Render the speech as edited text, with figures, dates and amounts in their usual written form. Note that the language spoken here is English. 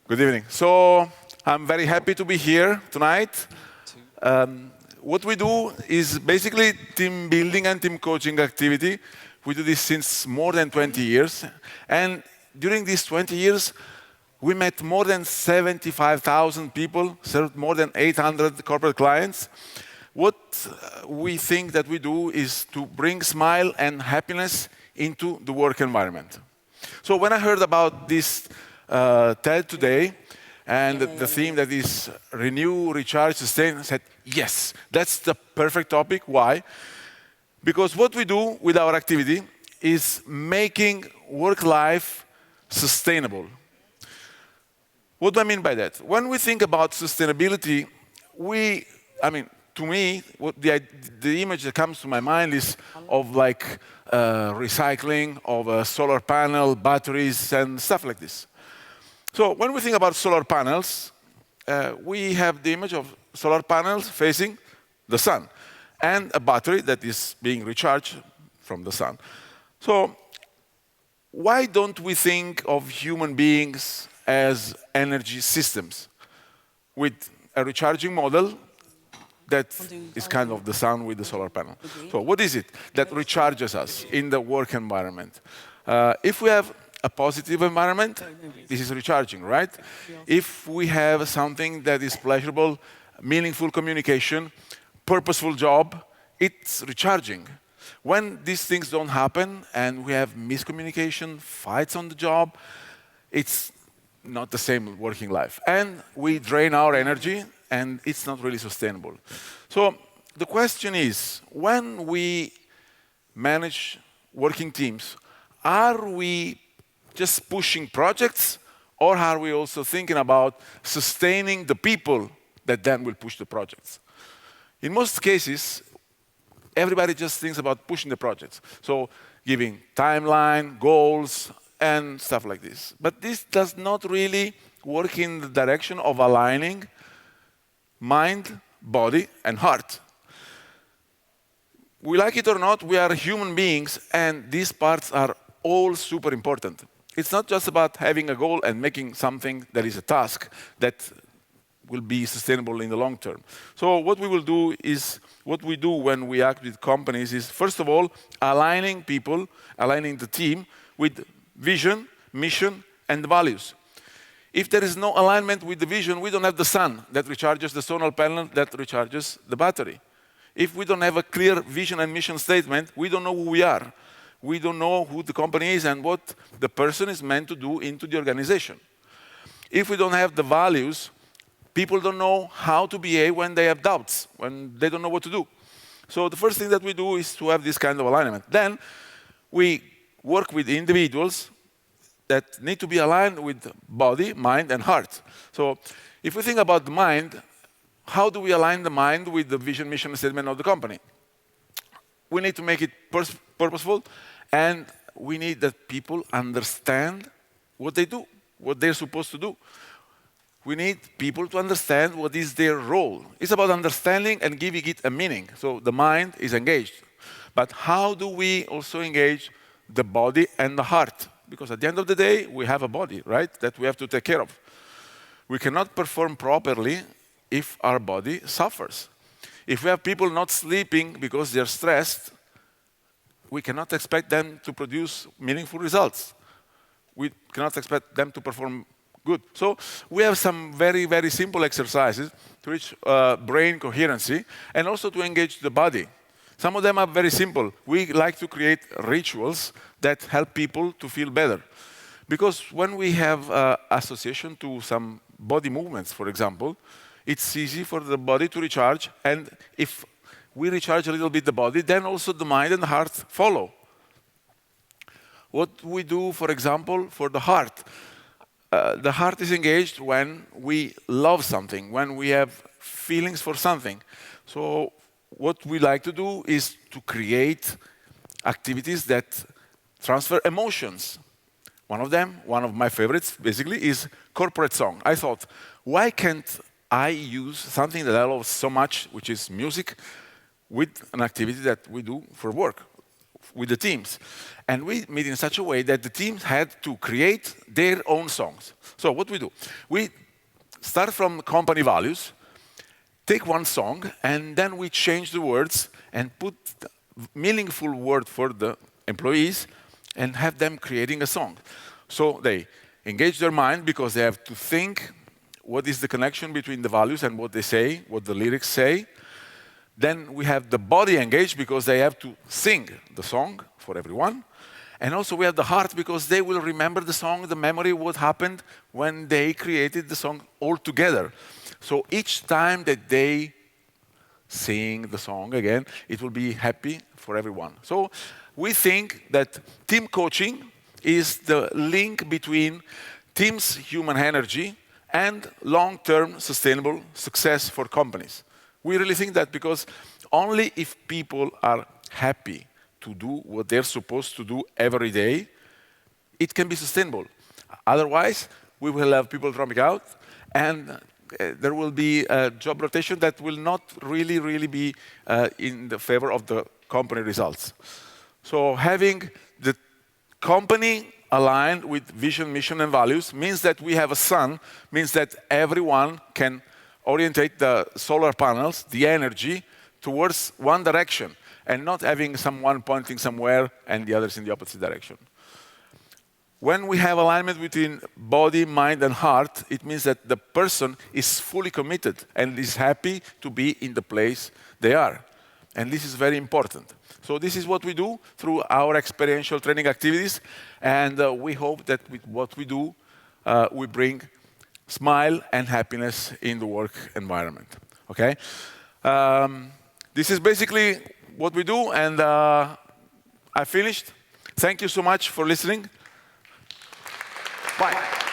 Good evening. So I'm very happy to be here tonight. What we do is basically team building and team coaching activity. We do this since more than 20 years. And during these 20 years, we met more than 75,000 people, served more than 800 corporate clients. What we think that we do is to bring smile and happiness into the work environment. So when I heard about this TED today, and the theme that is renew, recharge, sustain, I said, yes, that's the perfect topic. Why? Because what we do with our activity is making work-life sustainable. What do I mean by that? When we think about sustainability, to me, the image that comes to my mind is of like recycling of a solar panel, batteries, and stuff like this. So when we think about solar panels, we have the image of solar panels facing the sun and a battery that is being recharged from the sun. So why don't we think of human beings as energy systems with a recharging model that is kind of the sun with the solar panel? So what is it that recharges us in the work environment? If we have a positive environment, this is recharging, right? If we have something that is pleasurable, meaningful communication, purposeful job, it's recharging. When these things don't happen and we have miscommunication, fights on the job, it's not the same working life. And we drain our energy and it's not really sustainable. So the question is, when we manage working teams, are we just pushing projects, or are we also thinking about sustaining the people that then will push the projects? In most cases, everybody just thinks about pushing the projects. So giving timeline, goals, and stuff like this. But this does not really work in the direction of aligning mind, body, and heart. We like it or not, we are human beings, and these parts are all super important. It's not just about having a goal and making something that is a task that will be sustainable in the long term. So what we will do is, what we do when we act with companies is, first of all, aligning people, aligning the team with vision, mission, and values. If there is no alignment with the vision, we don't have the sun that recharges the solar panel, that recharges the battery. If we don't have a clear vision and mission statement, we don't know who we are. We don't know who the company is and what the person is meant to do into the organization. If we don't have the values, people don't know how to behave when they have doubts, when they don't know what to do. So the first thing that we do is to have this kind of alignment. Then we work with individuals that need to be aligned with body, mind, and heart. So if we think about the mind, how do we align the mind with the vision, mission, and statement of the company? We need to make it purposeful, and we need that people understand what they do, what they're supposed to do. We need people to understand what is their role. It's about understanding and giving it a meaning. So the mind is engaged. But how do we also engage the body and the heart? Because at the end of the day, we have a body, right, that we have to take care of. We cannot perform properly if our body suffers. If we have people not sleeping because they're stressed, we cannot expect them to produce meaningful results. We cannot expect them to perform good. So we have some very, very simple exercises to reach brain coherency and also to engage the body. Some of them are very simple. We like to create rituals that help people to feel better. Because when we have association to some body movements, for example, it's easy for the body to recharge, and if we recharge a little bit the body, then also the mind and the heart follow. What we do, for example, for the heart is engaged when we love something, when we have feelings for something. So what we like to do is to create activities that transfer emotions. One of them, one of my favorites, basically, is corporate song. I thought, why can't I use something that I love so much, which is music, with an activity that we do for work? with the teams. And we made in such a way that the teams had to create their own songs. So what we do, we start from company values, take one song, and then we change the words and put meaningful word for the employees and have them creating a song. So they engage their mind because they have to think what is the connection between the values and what they say, what the lyrics say. Then we have the body engaged because they have to sing the song for everyone. And also we have the heart because they will remember the song, the memory, what happened when they created the song all together. So each time that they sing the song again, it will be happy for everyone. So we think that team coaching is the link between teams' human energy and long-term sustainable success for companies. We really think that because only if people are happy to do what they're supposed to do every day, it can be sustainable. Otherwise, we will have people dropping out, and there will be a job rotation that will not really be in the favor of the company results. So having the company aligned with vision, mission, and values means that we have a sun, means that everyone can orientate the solar panels, the energy, towards one direction, and not having someone pointing somewhere and the others in the opposite direction. When we have alignment between body, mind, and heart, it means that the person is fully committed and is happy to be in the place they are. And this is very important. So this is what we do through our experiential training activities, and we hope that with what we do, we bring smile and happiness in the work environment. Okay? This is basically what we do, and I finished. Thank you so much for listening. Bye.